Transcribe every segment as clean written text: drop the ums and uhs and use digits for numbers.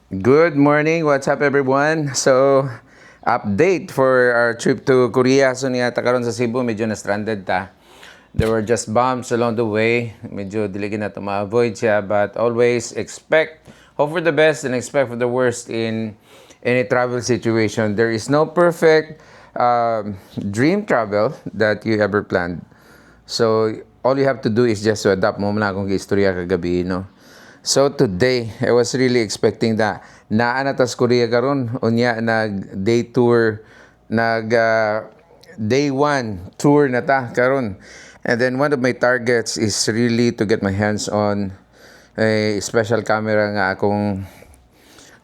Good morning. What's up, everyone? So, update for our trip to Korea. So, niya karon sa Cebu, medyo na-stranded ta. There were just bumps along the way. Medyo diligin na ito ma-avoid siya. But always hope for the best and expect for the worst in any travel situation. There is no perfect dream travel that you ever planned. So, all you have to do is just to adapt mo na akong istorya kagabi, no? So today, I was really expecting that naa na tas Korea karon unya nag day tour nag day 1 tour na ta karon. And then one of my targets is really to get my hands on a special camera nga akong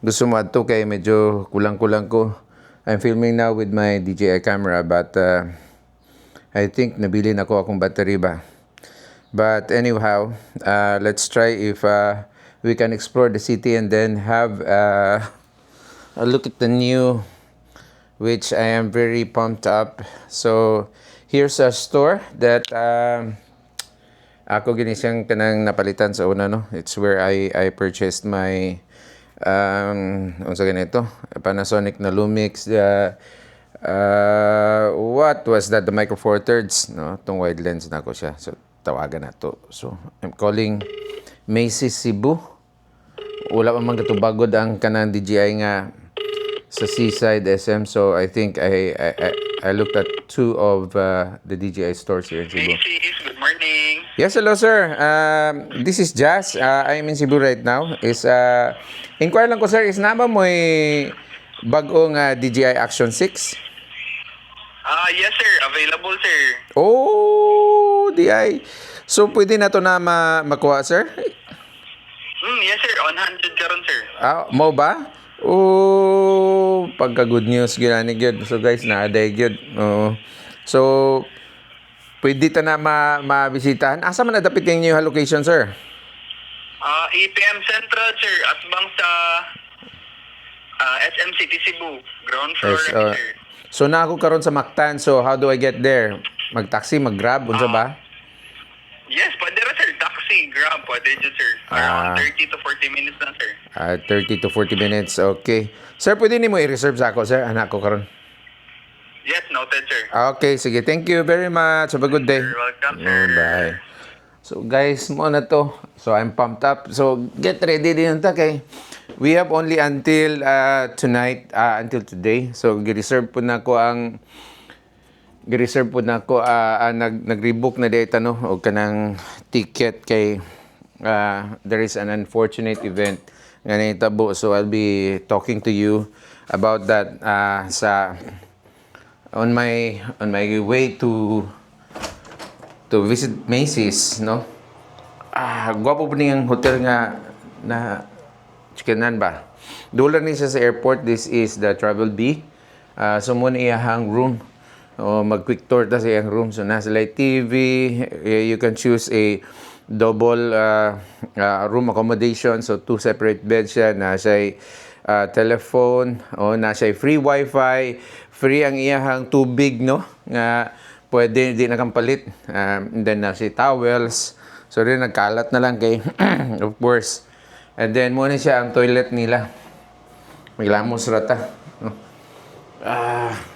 gusto mo adto kay medyo kulang-kulang ko. I'm filming now with my DJI camera but I think nabili na ko akong battery ba. But anyhow, let's try if we can explore the city and then have a look at the new, which I am very pumped up. So here's a store that ako ginisang kanang napalitan sa una, no? It's where I purchased my unsa ganito, Panasonic na Lumix, what was that, the Micro Four Thirds, no? Tong wide lens na ko siya. So tawagan na to. So I'm calling Macy's Cebu. Wala pa man katubagod ang kanang DJI nga sa Seaside SM. So I think I looked at two of the DJI stores here in Cebu. Macy's, good morning. Yes, hello sir. This is Jazz. I am in Cebu right now. Inquire lang ko sir, is na ba mo'y bagong DJI Action 6? Yes sir, available sir. Oh, DI. So pwede na to na makuha sir? Yes sir, on handed karon sir. Mo ba? Oh, pagka good news gina ni gyud. So guys, naaday gyud. So pwede ta na mabisitahan. Asa man nadapit yung new location, sir? EPM Central sir, at bang sa SM City Cebu, ground floor Yes, sir. so na ako karon sa Mactan. So how do I get there? Mag-taxi, mag-grab, unsa ba? Yes, pwede rin sir, taxi, grab, pwede dyan sir. Around 30 to 40 minutes na sir. 30 to 40 minutes. Okay. Sir, pwede ni mo i-reserve sa ako, sir? Anak ko karon. Yes, noted sir. Okay, sige. Thank you very much. Have a good day. You're welcome sir. Bye. So guys, mo na to. So I'm pumped up. So get ready din ta kay we have only until tonight, until today. So gi-reserve po na ko nag-rebook na data no og kanang ticket kay there is an unfortunate event nga nahitabo. So I'll be talking to you about that on my way to visit Macy's, no? Gwapo po niyang hotel nga na chikanan ba? Doon ni siya sa airport. This is the Travel B. So muna iyahang room. Mag-quick tour ta sa iyang room. So nasa light TV. You can choose a double room accommodation. So 2 separate beds siya. Nasa telephone. Nasa free wifi. Free ang iyahang tubig, no? Nga pwede di nakampalit. And then nasa towels. So rin nagkalat na lang kay of course. And then muna siya ang toilet nila. Maglamos rata.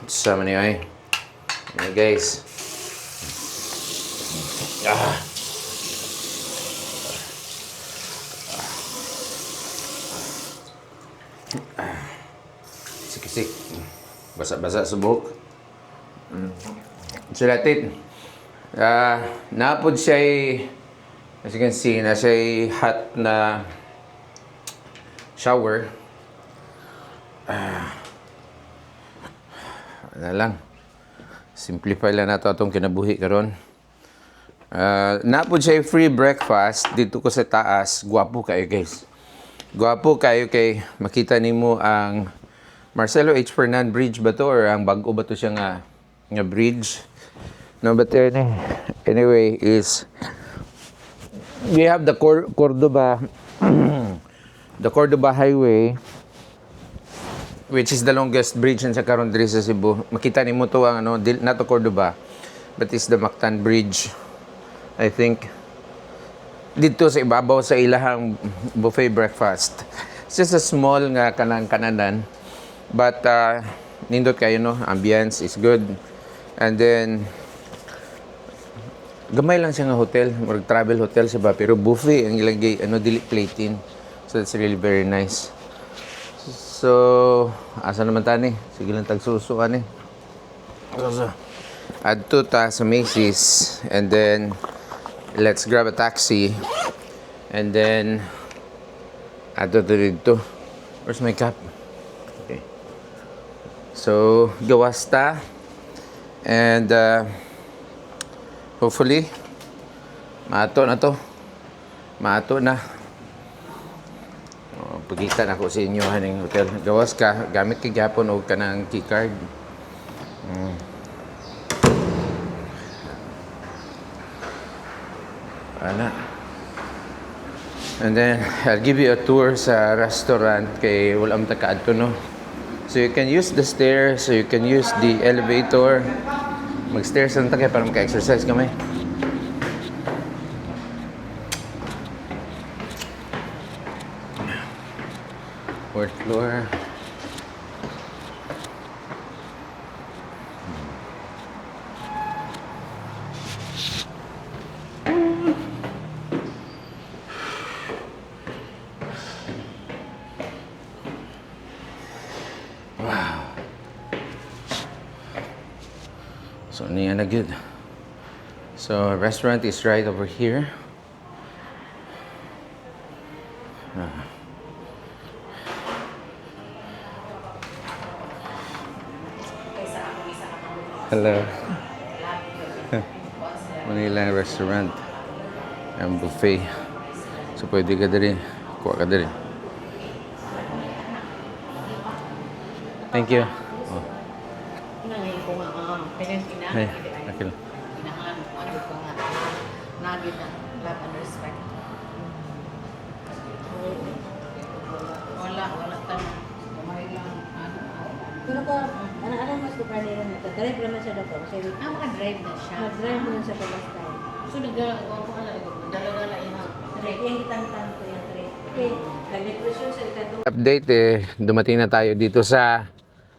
Sama niyo ay. Yeah, guys. Sikisik. Basa-basa subok. Sulatit. Napod siya as you can see, nasa hot na shower. Ano lang. Simplify lang nato atong kinabuhi karon. Napod siya free breakfast dito ko sa taas. Gwapo kayo guys. Gwapo kayo kay makita nimo ang Marcelo H. Fernan Bridge ba to or ang bago ba to siya nga bridge? No, but anyway is we have the Cordoba the Cordoba Highway, which is the longest bridge sa karon diri sa Cebu. Makita nimo to ang not to Cordoba, but is the Mactan Bridge. I think dito sa ibabaw sa ilahang buffet breakfast. It's just a small nga kanang kananan. But nindot kayo no, ambience is good. And then gamay lang siya nga hotel, or travel hotel sa ba, pero buffet ang ilagay ano dili plating. So that's really very nice. So, asa naman tani? Sige lang tagsusuan eh. So, add to ta sa Macy's and then let's grab a taxi and then add to dito. Where's my cap? Okay. So, gawas ta and hopefully maato na to. Maato na. Pagkita na ako sa inyo haning hotel. Gawas ka, gamit kay gyapon og kanang key card. Ana. And then I'll give you a tour sa restaurant kay wala man ta kaadto no. So you can use the stairs, so you can use the elevator. Mag-stairs lang ta kay para maka-exercise kami. Fourth floor. Wow. So niya na good. So restaurant is right over here. Hello. Manila restaurant. Ang buffet. So pwede ka dali. Kuha ka dali. Thank you. Oh. Ngayon ko nga, pinag-inahan. Hey, okay. Inahan, ano ko nga, nagin na, love and respect. Wala tanong. Kumay lang, ano. Pero ko, alam mas ko pa nila nito. Drive naman siya daw. Kasi Maka-drive na siya. mag-drive naman siya pala style. So, nagdala yung Drive, yung itang-tang ko yung drive. Okay, nag-depression sa itang Update dumating na tayo dito sa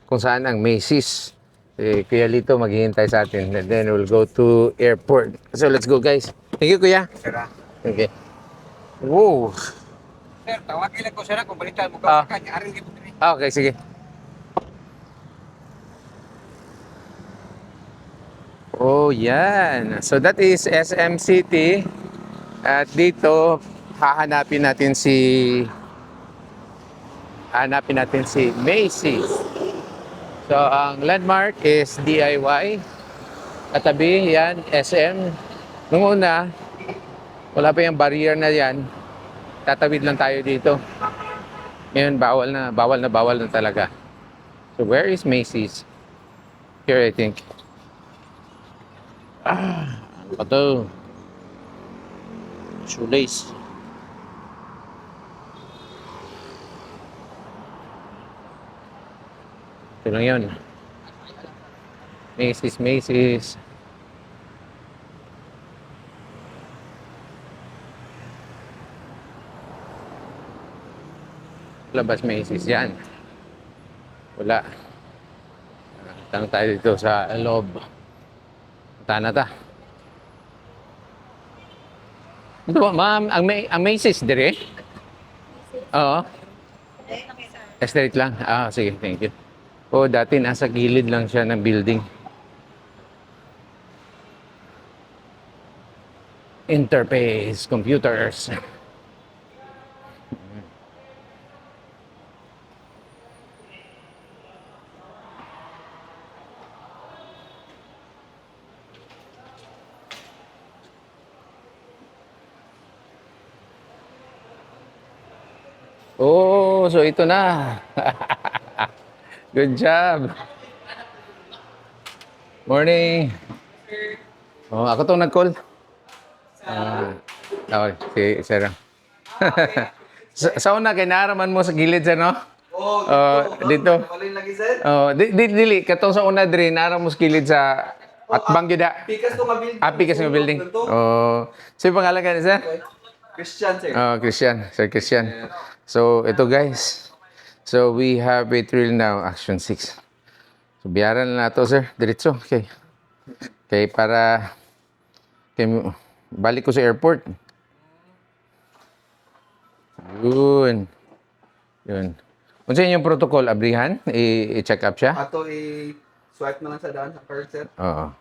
kung saan ang Macy's. Kuya Lito maghihintay sa atin and then we'll go to airport. So let's go guys. Thank you Kuya. Okay. Wow. Sir, tawagin lang ko sir kung balitaan mo Ah. ka kanya aring dito. Okay, sige. Oh, yan. So that is SM City. At dito hahanapin natin si Macy's. So ang landmark is DIY. Katabi yan SM. Nung una, wala pa yung barrier na yan. Tatawid lang tayo dito. Ngayon bawal na talaga. So where is Macy's? Here I think. Ano ba to? Shoelace. Ito lang yun. Macy's. Labas Macy's yan. Wala. Tang tayo dito sa loob. Punta na ta. Ito ba, ma'am, ang Macy's dire? Oo. Straight lang? Ah, sige, thank you. Oh, dati nasa gilid lang siya ng building. Interface computers. Oh, so ito na. Good job. Morning. Oh, ako tong nag-call. Okay, si Sarah. Sa una kay naraman mo sa gilid sa no? Dito. Balin lagi sir. Oh, dili katong sa una diri nara mo sa gilid sa at banggida. Pikas to nga building. Pikas nga building. Oh, sa pangalan ka ni sir? Christian sir. Oh, Christian, Sir Christian. So, ito guys. So, we have a thrill now, Action 6. So, biyaran na to, sir. Diretso. Okay. Okay, para... Okay, balik ko sa airport. Yun. Yun. Kung sa inyong protocol, abrihan, i-check up siya? Ato i-swipe na lang sa daan sa card, sir. Oo.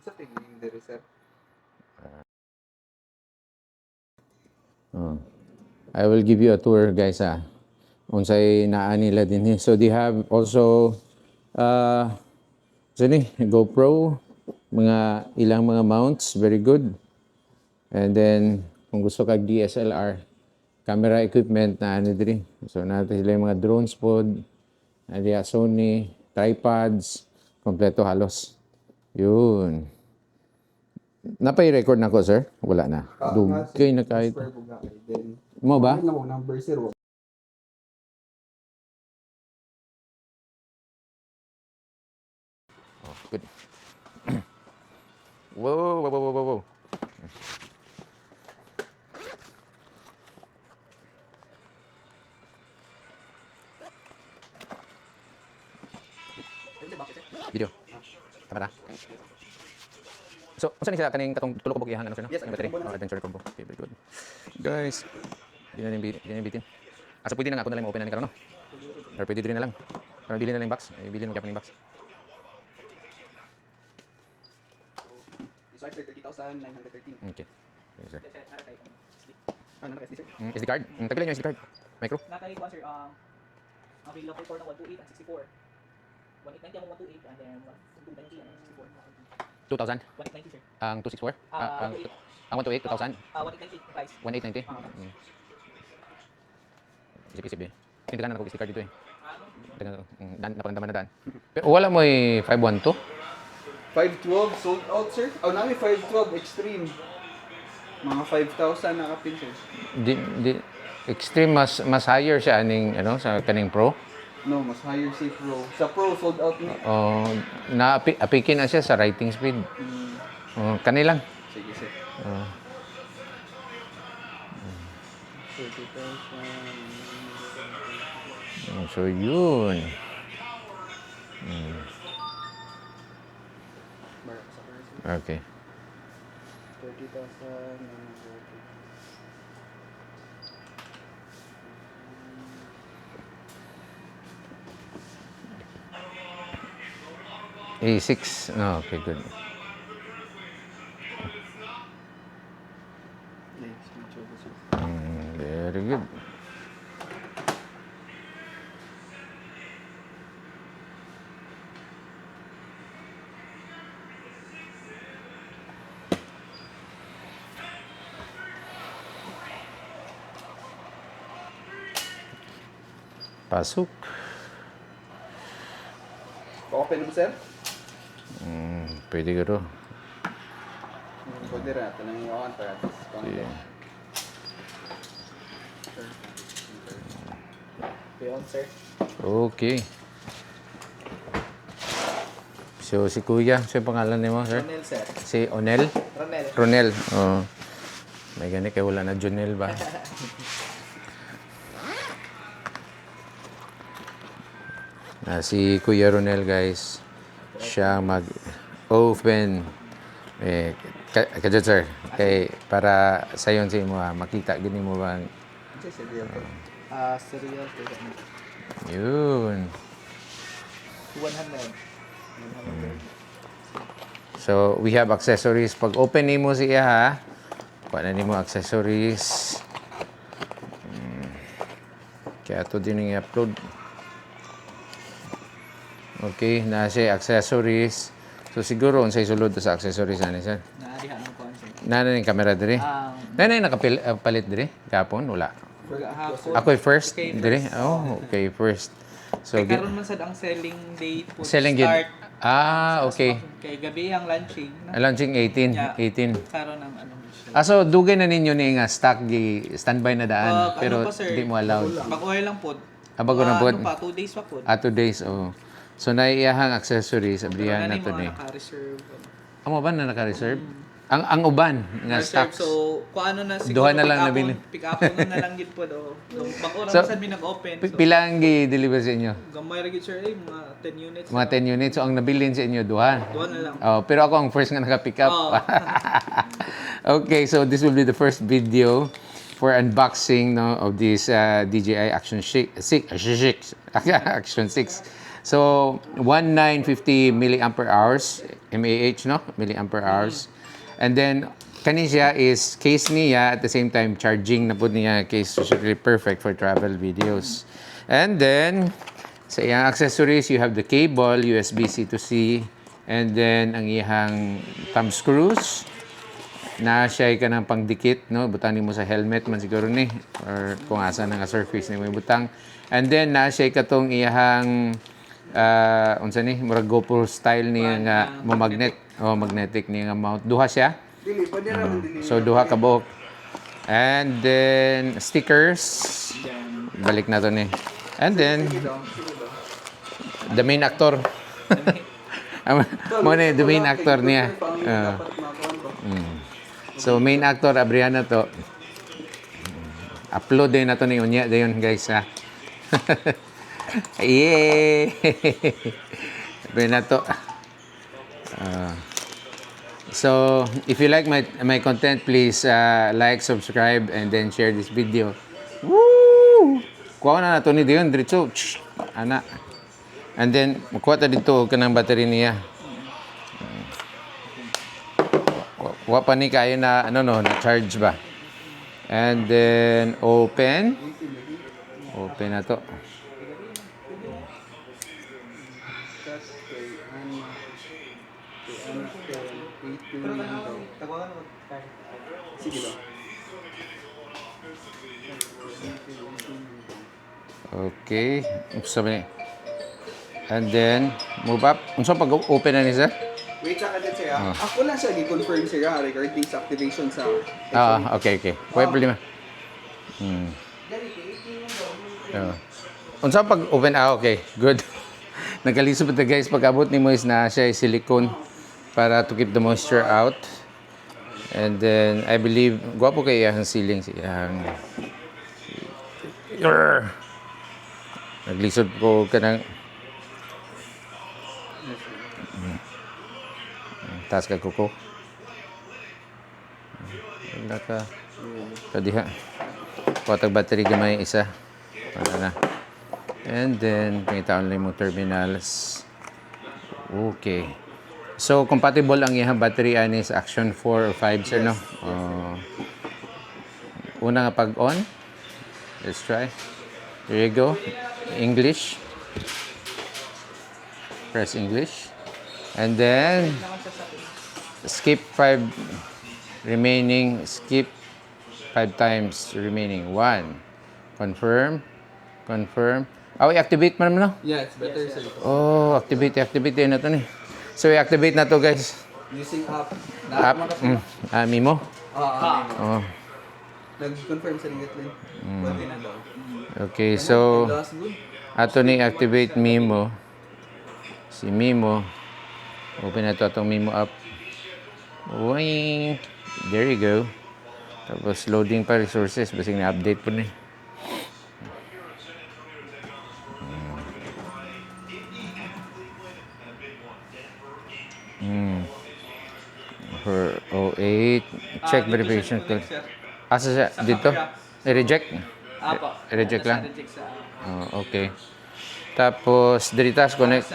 Sa tingin diri, sir. Oh. I will give you a tour, guys, unsay naa nila din. So, they have also GoPro, mga ilang mga mounts, very good. And then, kung gusto kag DSLR, camera equipment na diri. So, natin sila yung mga drones pod, Sony, tripods, kompleto halos. Yun. Napay-record na ko, sir? Wala na. Dugay na kahit. Square buga kay then. Mo ba? Ano mo number, sir? Good. Whoa, whoa, whoa, whoa, whoa. Video. Kamera. So, unsa ni siya kaning katong tulo ko bugihang ano sir? Yes, Yung battery. combo na. Oh, adventure combo. Okay, very good. Guys, di na bitin. Asa pwede na nga ako na lang open na ni karon no? Or pwede din na lang. Karon bilhin na lang yung box. Ay bilhin mo gyapon yung box. Swipe, sir, 30,913. Okay. Okay, sir. Ano na kasi, sir? SD card. Tagilan yung SD card. Micro. Nakali ko, sir, available for ng 128 and 64. 1890 ako 128 and then 290 and 64. 2,000. 1890, sir. Ang 264. Ang 128, 2,000. 1890 price. 1,890. Isip-isip eh. Tindagan na ako SD card dito eh. Napagandama na daan. Pero wala mo eh 512? 512 sold out, sir. Oh, nami 512 extreme. Mga 5,000 na kapin, sir. Extreme mas higher siya aning ano sa kaning Pro. No, mas higher si Pro. Sa Pro sold out ni. Oh, apikin na siya sa writing speed. Oh, kanilang. Sige, sir. 30,000. So yun. Barak sa card, sir. Okay. 30,000. 86. No, okay, good. Yes, medyo gusto. Very good. Pasok. Open mo, sir? Pwede ka ro. Pwede rin. Ito nang iwakan para at least. Okay. Beyond, sir. Okay. So, si Kuya, siya pangalan niyo, sir? Ronel, sir. Si Onel? Ronel. Ronel. Oh. May gani kay wala na Jonel ba? Si Kuya Ronel, guys. Siya mag-open. Kadyo, sir. Kay, para sa yon mo, makita, gini mo ba? Okay, sir. Real to. Cereal, sir. Yun. 100. So, we have accessories. Pag open ni mo siya, ha? Kuha na ni mo accessories. Kaya ito din yung i-upload. Okay, na siya accessories. So, siguro, unsay sulod sa accessories na sir? Naadihan ang kuhan, sir. Nana yung camera diri? Nana yung nakapalit diri? Kapon? Wala. Hapon. Ako first? Okay, Diri? Oh, okay, first. So, Kay karon man sad ang selling date po. selling gid. start. Okay. Kay gabi ang launching. Launching 18. Yeah. 18. Karon ang ano siya. So, dugay na ninyo ni nga stock standby na daan. Pero ano pa, sir? di mo allowed. Bag-oil lang po. Bago na po. Ano pa, 2 days pa po. 2 days, oh. So, naiyahang accessories, abrihan na to ni. Naka-reserve. Amo ba na naka-reserve? Ang uban nga Sir, stocks. so kung ano na Duha na lang nabili. pick up na lang gid po do. Bang oras So, sad mi nag-open. So, Pila ang gi-deliver sa inyo? gamay ra gid sir mga 10 units. Mga 10 units. So, ang nabilin sa inyo, duha. Duha na lang. Oh, pero ako ang first nga naka-pick up. Oh. Okay, so this will be the first video for unboxing no, of this DJI Action 6, Action 6. So, 1950 milliampere hours, mAh, no? Milliampere hours. And then, kani siya is case niya at the same time charging na po niya case, which is really perfect for travel videos. And then, sa iyang accessories, you have the cable, USB-C to C, and then ang iyang thumb screws na siya ka ng pangdikit, no? Butang mo sa helmet man siguro ni or kung asa nga surface ni mo butang. And then na siya ka tong iyang unsa ni murag GoPro style niya nga mo magnet o magnetic niya nga mount. Duha siya. Dili, pwede naman dili. So duha ka buhok. And then stickers. Balik na to ni. And then the main actor. Mo ni the main actor niya. So main actor Abriana to. Upload din na to ni unya dayon guys ha. Yay! Abriana to. So if you like my content, please like, subscribe, and then share this video. Woo! Kuha na to ni dayon diretso. Ana. And then kuha ta dito kanang battery niya. Wa pa ni kayo na ano no, na charge ba. And then open na to. Sige ba? Okay. Sabi ni. And then move up. Unsa pag open na ni sir? Wait, saka din siya. Ako lang siya gi-confirm siya regarding sa activation sa... Okay. Wait, problema. Unsa pag open okay. Good. Nagkalisod pa guys pag abot ni mo is na siya ay silicone para to keep the moisture out. And then I believe guwapo kay ang ceiling siyang naglisod ko kanang taas ka kuko. Wala ka. Kadiha. Patag battery gamay isa. Wala na. And then, pangitaon lang yung terminals. Okay. So, compatible ang iyang battery ani sa Action 4 or 5, sir, no? Una nga pag-on. Let's try. There you go. English. Press English. And then, skip 5 remaining. Skip 5 times remaining. 1. Confirm. I-activate mo naman, no? Yeah, it's better sir. Oh, activate na to ni. So, i-activate na to, guys. Using app. App. Mimo. Oh. Nag-confirm sa Lingatlin. Pwede na daw. Okay, so, Last good. ato ni activate Mimo. Si Mimo. Open na to atong Mimo app. Wing. There you go. Tapos, loading pa resources. Basing na-update po ni. For 08. Check verification code. Asa siya? Dito? I-reject? Apo. I-reject lang? Reject sa Oh, okay. Tapos, diritas connect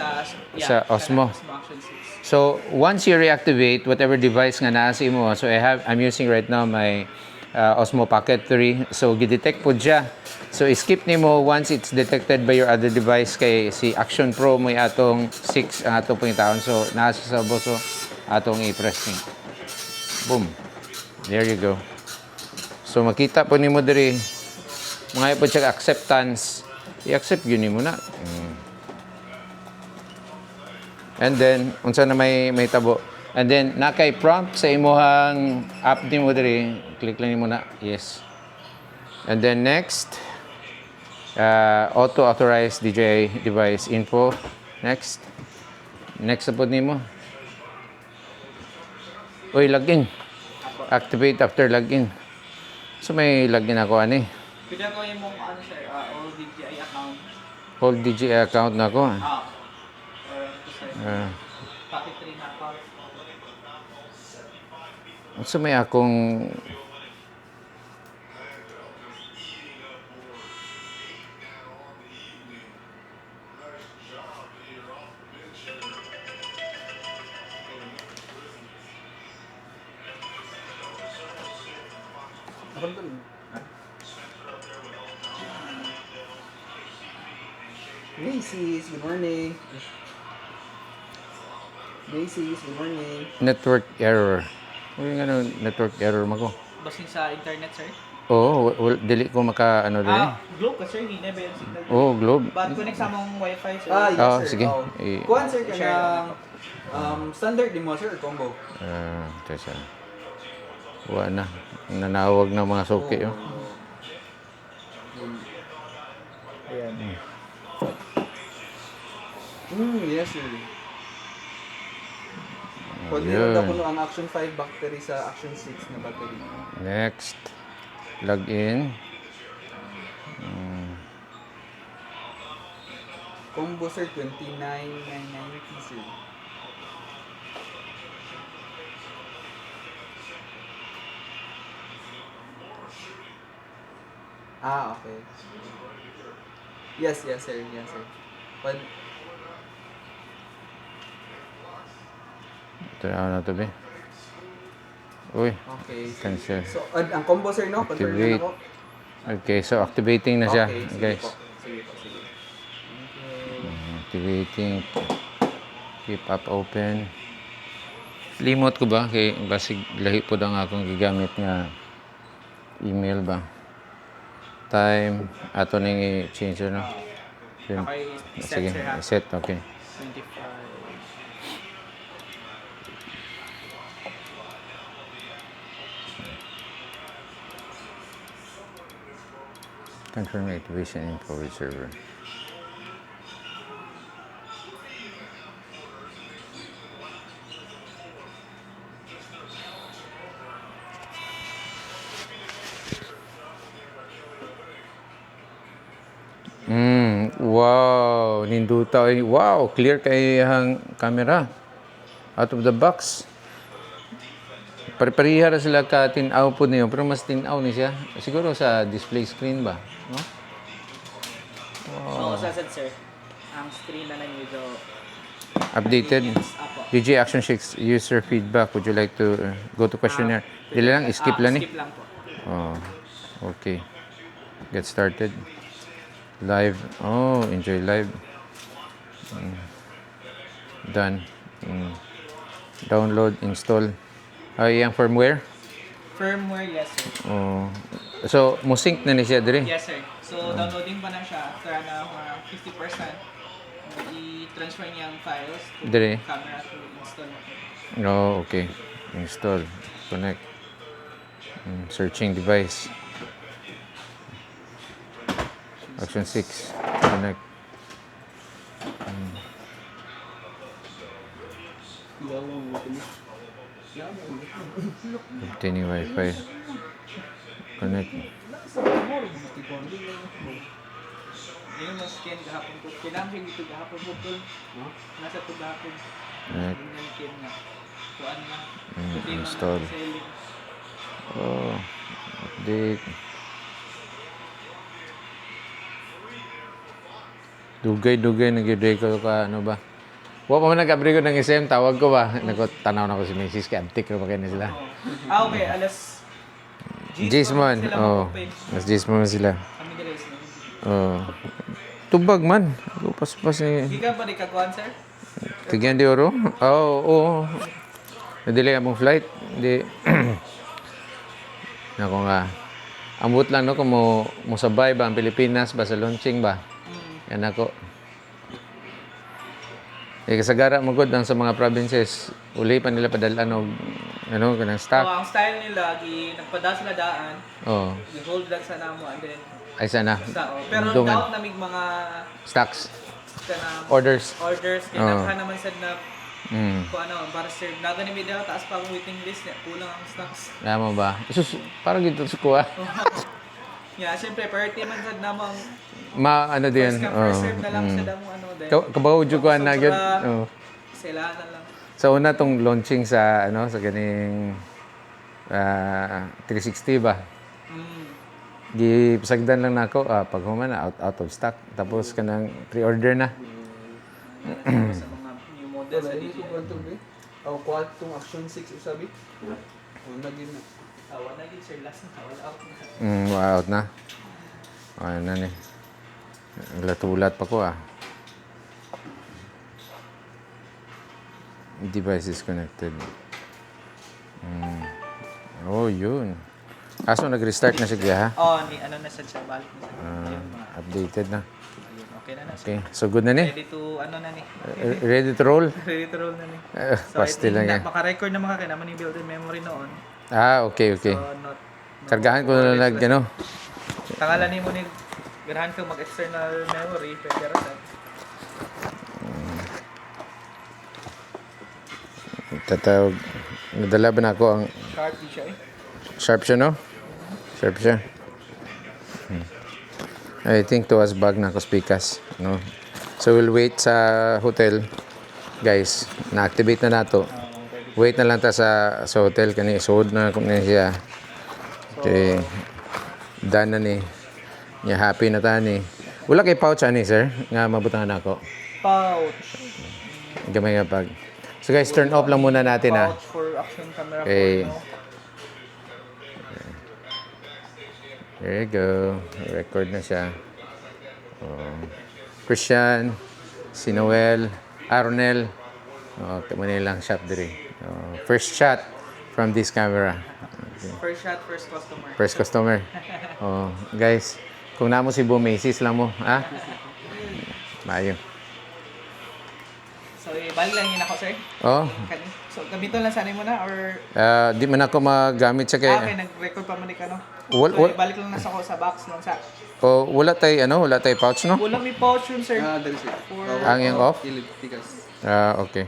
sa Osmo. Action 6. So, once you reactivate whatever device nga naa sa imo, so I'm using right now my Osmo Pocket 3. So, gidetect po siya. So, skip nimo once it's detected by your other device kay si Action Pro may atong 6 ang atong pangitaon. So, naa siya sa boso atong i-press ni. Boom. There you go. So, makita po nimo diri mga po siya acceptance. I-accept yun nimo na. And then, unsa na may tabo. And then, nakay prompt sa imuhang app nimo diri. Click lang nimo na. Yes. And then next, auto-authorize DJI device info. Next na po nimo. Uy, login. Activate after login. So may login ako ani. Pwede ako yung mong ano sir, all DJI account. Whole DJI account na ako. Or ito sir, Ah. Pocket 3 na account. So may akong Ako dun. Macy's, good morning. Macy's, good morning. network error. Uy, ano, network error mo ko. Basin sa internet sir. Oo, dili ko maka ano dili. Globe ka sir, hindi na ba yung signal? Oh, Globe. But connect sa mong wifi sir. Yes, Oh, sir. sige. Oh. Eh. Kuhan, sir, ka Share lang ng standard di mo, sir, or combo? Tesa. Wala na. Nanawag ng mga suki, oh. Ayan. Yes, sir. Pwede Ayun. na ako ang Action 5 battery sa Action 6 na battery. Next. Log in. Combo, sir, 29,990, sir. Okay. Yes, sir. Yes, sir. Pwede. Ito na to be. Uy, Okay. cancel. So, ang combo, sir, no? Control na Activate. ako. Okay, so activating na siya, Okay, sige guys. po. Sige po, sige. Okay. Activating. Keep up open. Limot ko ba? Kay basig lahi po ang akong gigamit nga email ba? Time. Ato nang i-change no? Okay, set Sige, sir ha. set. Okay. 25. Confirm activation info with server. Wow, ninduta. Wow, clear kay ang camera. Out of the box. Pare-pareha ra sila ka tin-aw po niyo, pero mas tin-aw ni siya. Siguro sa display screen ba? No? Oo, sasad sir. Ang screen na lang medyo Updated. Apo. DJ Action 6 user feedback. Would you like to go to questionnaire? Dili lang, skip lang ni. Skip lang po. Oh, okay. Get started. Live. Oh, enjoy live. Done. Download, install. Yung firmware. Firmware, yes sir. Oh. So, mo-sync na ni siya diri. Yes sir. So, downloading pa na siya after na 50%. I-transfer niya ang files to Dire. camera to install. Oh, okay. Install. Connect. Searching device. Action 6. Connect. Obtaining Wi-Fi. Connect. Yung mas scan gahapon po. Kailangan siya dito gahapon po tol. Nasa to gahapon. Connect. Yung scan na. Kuan na. Install. Oh. Update. Dugay-dugay nag-day ko ka ano ba? Wa pa man nag-abri ko ng SM, tawag ko ba? Tanaw na ko si Mrs. kay antik na pa kayo na sila. Okay. Alas Gismon. sila Oh. mag-open. Mas Gismon sila. Kami dito is Oh. Tubag man. Pas-pas ni. Hindi ka ba di kakuan sir? Tigyan di oro? Oo, oo. Nadili among flight. Di. Nako nga. Ambot lang no kung mo sabay ba ang Pilipinas ba sa launching ba? Yan ako. Kasagara mo gud ang sa mga provinces. Uli pa nila padalan og ano kanang So, stock. ang style nila, nagpada sila daan, Oh. i-hold lang sa namo and then Ay sana. pero Dungan. dapat namig mga Stocks. kanang Orders. orders kaya Oo. naghan naman sad na Kung ano, para sir, nato ni video, taas pa ang waiting list niya, kulang ang stocks. Alam mo ba? Sus, parang dito sa kuha. Yeah, siyempre, priority man sa namang Ano din. first come, first serve na lang siya damo ano. Kabaw dyan ko na yun. Oh. Sailahan lang. So, una tong launching sa, sa ganing 360 ba? Gisagdan lang nako pag human out of stock. Tapos kanang pre-order na. Sa mga new models na Dili dito. ko ganito ba? Kuha itong Action 6 usabi. Una din na. Wala yun sir, last na, wala out na. Out na. Ano na ni. Latulat pa ko Devices connected. Oh, yun. Aso nag-restart na siya ha? Ni ano na siya, balik na siya. Yung mga- Updated na. Ayun, okay na na siya. Okay. So, good na ni? Ready to, ano na ni? Ready to roll? Ready to roll na ni. Pastil lang yan. Maka-record na mga naman yung built-in memory noon. Okay. So, not... Kargahan ko na lang Tangalan mo ni ganahan kang mag-external memory, pwede rin siya. Tatawag. Nadala ba na ako ang Sharp di siya sharp siya, no? Sharp siya. I think tuwas bag na ako speakers, no? So we'll wait sa hotel. Guys, na-activate na nato. Wait na lang ta sa hotel kani sood na ko na siya. Okay. Done na ni. Nya happy na ta ni. Wala kay pouch ani, sir, nga mabutangan ako. Pouch. Gamay nga pag. So guys, turn off lang muna natin Pouch for action camera Okay. for, no? There you go. Record na siya. Christian, si Noel, Arnel. Tamo nilang shot diri. First shot from this camera. First shot, first customer. First customer. Guys, kung namo si Macy's lang mo, ha? Mayo. So, balik lang yun ako, sir. So, gamiton lang sana mo na or... Di man ako magamit sa kay. Okay, nag-record pa man ni ka, no? Wal- So, balik lang na sa box lang sa... wala tay pouch, no? Walang may pouch yun, sir. Dali sir. Ang yung off? Ilid, tigas. Okay.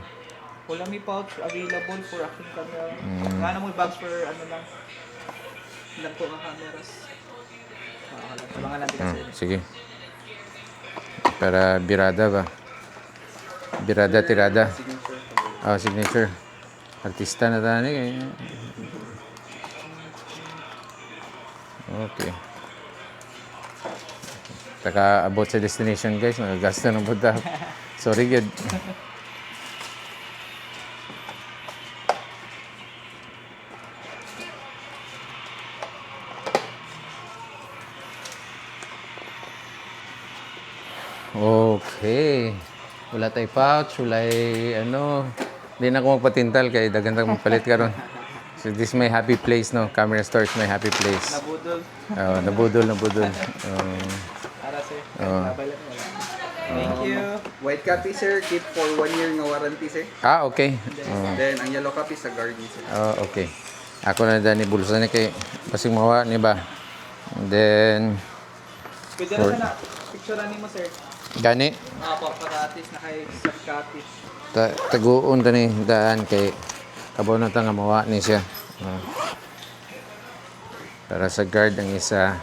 Walang may pouch available for action camera. Nga na mo yung bags for ano lang. Ilang po ang cameras. Tabangan natin kasi. Sige. Para birada ba? Birada, tirada. Signature. Signature. Artista na tayo eh. Okay. Taka abot sa destination guys, nagagasta ng buta. Sorry good. Okay. Wala tay pouch, wala Hindi na ako magpatintal kay dagan tang magpalit karon. So this is my happy place, no? Camera store is my happy place. Nabudol. Nabudol. Para sir. Nabalat mo lang. Thank you. White copy sir, keep for 1 year nga warranty sir. Okay. Then ang yellow copy sa garden sir. Okay. Ako na dani bulsa ni kay basing mawa ni ba. And then Pwede na sana. Picture mo, sir. gani Para at least na kay subcopy. taguon tani daan kay kabaw na ta nga mawa ni siya. Para sa guard ang isa.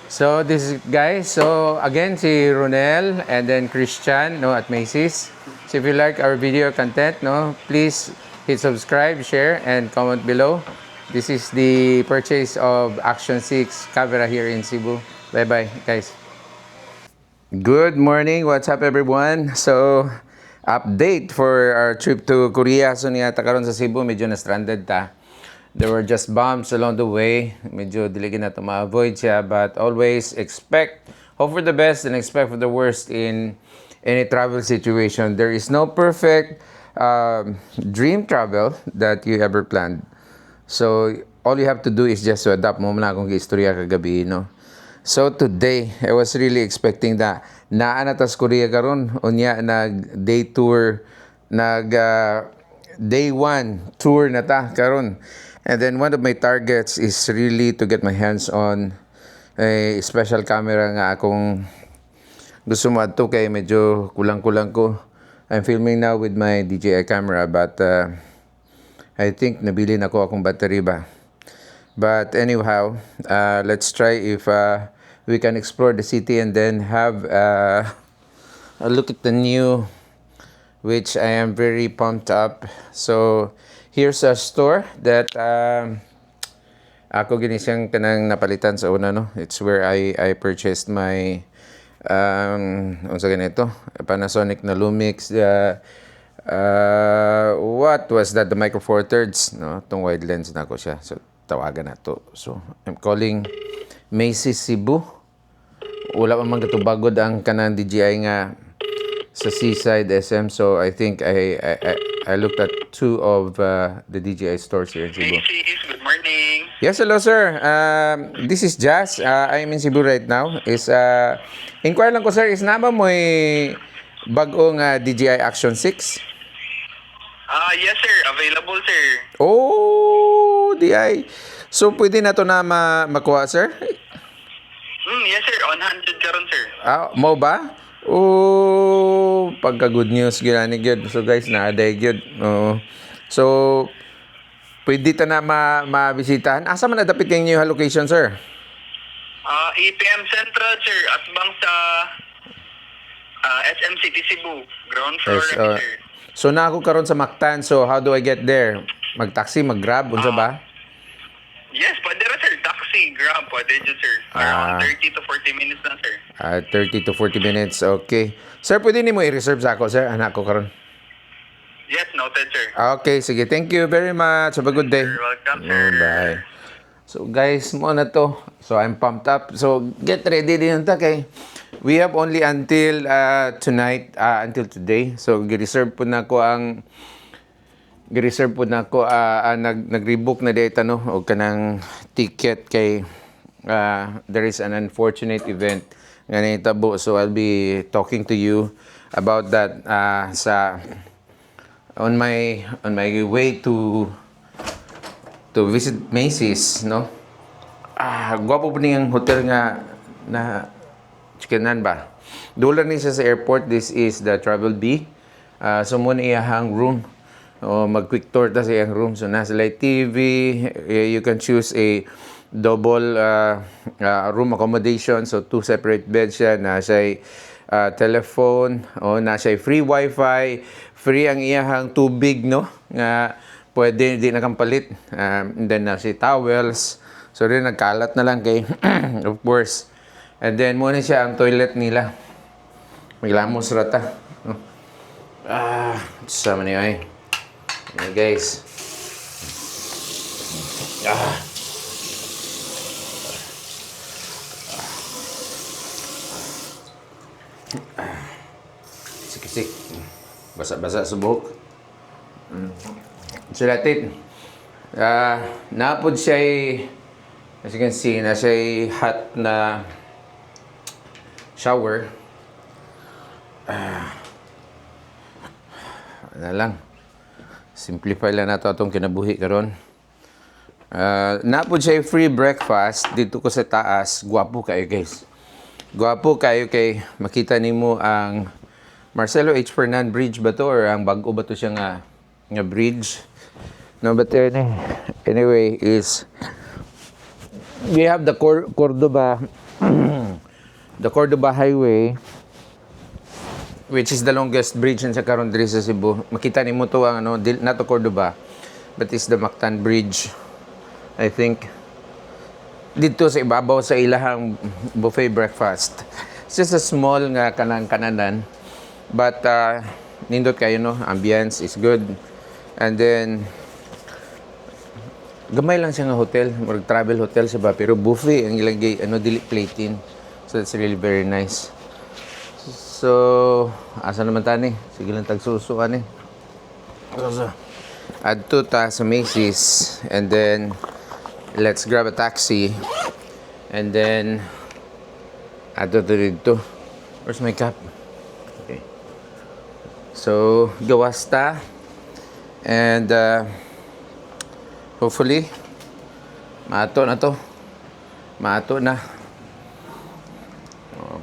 So this is guys, so again si Ronel and then Christian at Macy's. So if you like our video content, please hit subscribe, share and comment below. This is the purchase of Action 6 camera here in Cebu. Bye-bye guys. Good morning. What's up everyone? So update for our trip to Korea. So niya karon sa Cebu medyo na stranded ta. There were just bumps along the way. Medyo diligin na ito ma-avoid siya. But always hope for the best and expect for the worst in any travel situation. There is no perfect dream travel that you ever planned. So, all you have to do is just to adapt mo na akong istorya kagabi, no? So, today, I was really expecting that naa na tas Korea karon unya day 1 tour na ta karon. And then one of my targets is really to get my hands on special camera nga akong gusto mo adto kay medyo kulang-kulang ko. I'm filming now with my DJI camera but I think nabili na ko akong battery ba. But anyhow, let's try if we can explore the city and then have a look at the new, which I am very pumped up. So here's a store that ako gini siyang kanang napalitan sa una, no. It's where I purchased my unsa ganito, Panasonic na Lumix, what was that, the Micro Four Thirds, no, tong wide lens na ko siya, so tawagan na to. So I'm calling Macy's Cebu. Wala pa man katubagod ang kanang DJI nga sa Seaside SM, so I think I looked at two of the DJI stores here in Cebu. Macy's, good morning. Yes, hello sir. This is Jazz. I'm in Cebu right now. Inquire lang ko sir, is na ba mo'y bagong DJI Action 6? Yes sir, available sir. Oh, DI. So pwede na to na makuha sir? Yes sir, on 100 karon sir. Mo ba? Oh, pagka good news ginani gyud. So guys, naaday gyud. So pwede ta na mabisitahan. Asa man nadapit yung new location sir? APM Central sir, atbang sa SM City Cebu, ground floor Yes, sir. so na ako karon sa Mactan. So how do I get there? Mag-taxi, mag-grab, unsa ba? Yes, pwede ra sir, taxi, grab, pwede dyan sir. Around 30 to 40 minutes lang sir. 30 to 40 minutes. Okay. Sir, pwede nimo i-reserve sa ako, sir. Anak ko karon. Yes, noted sir. Okay, sige. Thank you very much. Have a good day. You're welcome sir. Bye. So guys, mo na to. So I'm pumped up. So get ready din ta kay we have only until tonight, until today. So gi-reserve po na ko nag-rebook na data no o kanang ticket kay there is an unfortunate event nga nahitabo. So I'll be talking to you about that on my way to visit Macy's, no? Gwapo po niyang hotel nga na chikanan ba? Doon ni siya sa airport. This is the Travel B. So muna iyahang room. O mag-quick tour ta sa iyang room. So nasa light TV. You can choose a double room accommodation. So 2 separate beds siya. Nasa telephone. O nasa free wifi. Free ang iyahang tubig, no? Nga pwede di nakampalit. And then nasa towels. So rin nagkalat na lang kay of course. And then muna siya ang toilet nila. Maglamos rata. No? Sama niyo ay. Yeah, guys. Sikisik. Basa-basa sa buhok. So that's it. Napod siya as you can see, na siya hot na shower. Ano lang. Simplify lang nato atong kinabuhi karon. Napod siya free breakfast dito ko sa taas. Gwapo kayo guys. Gwapo kayo kay makita nimo ang Marcelo H. Fernan Bridge ba to or ang bago ba to siya nga bridge? No, but anyway is we have the Cordoba the Cordoba Highway, which is the longest bridge sa karon diri sa Cebu. Makita nimo to ang not to Cordoba, but is the Mactan Bridge. I think dito sa ibabaw sa ilahang buffet breakfast. It's just a small nga kananan, but nindot kayo no, ambience is good. And then gamay lang siya nga hotel, travel hotel sa ba, pero buffet ang ilagay dili plating. So that's really very nice. So asa naman tani? Sige lang tagsusuan adto ta sa Macy's and then let's grab a taxi and then adto dito. Where's my cap? Okay. So gawas ta and hopefully maato na.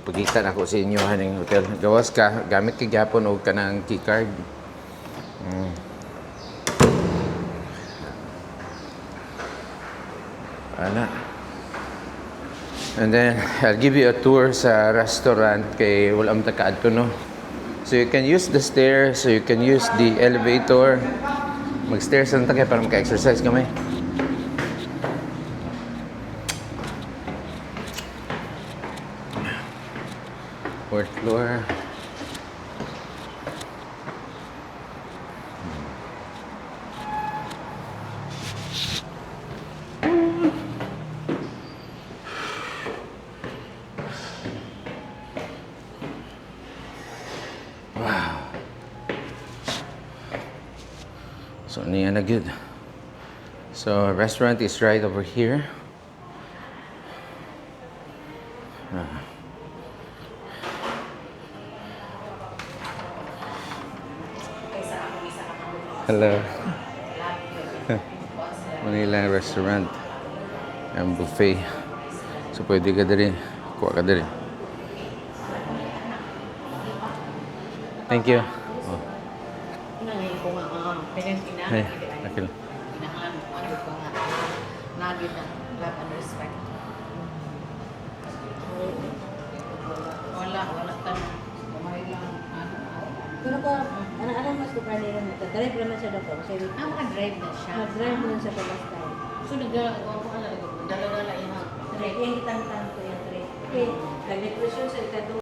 magpakita na ako sa inyo haning hotel. Gawas ka, gamit kay gyapon og kanang key card. Ana. And then, I'll give you a tour sa restaurant kay wala man ta kaadto no. So you can use the stairs, so you can use the elevator. Mag-stairs lang ta kay para maka-exercise kamay. Fourth floor. So, niya na good. So, restaurant is right over here. Hello. Manila restaurant. Ang buffet. So, pwede ka dali. Kuha ka dali. Thank you. Oh. Nangyay ko nga, pinag-inahan. Hey, okay. Inahan, ano ko nga. Nagid na, love and respect. Wala ka na. Umay lang, Pero ko, alam mas ko kanila na ito. Drive naman siya daw. Kasi Maka-drive na siya. mag-drive naman siya pa basta. So, dala-dala yung Drive, yung kitang-tang ko yung drive. Okay, nag-depression sa ikado.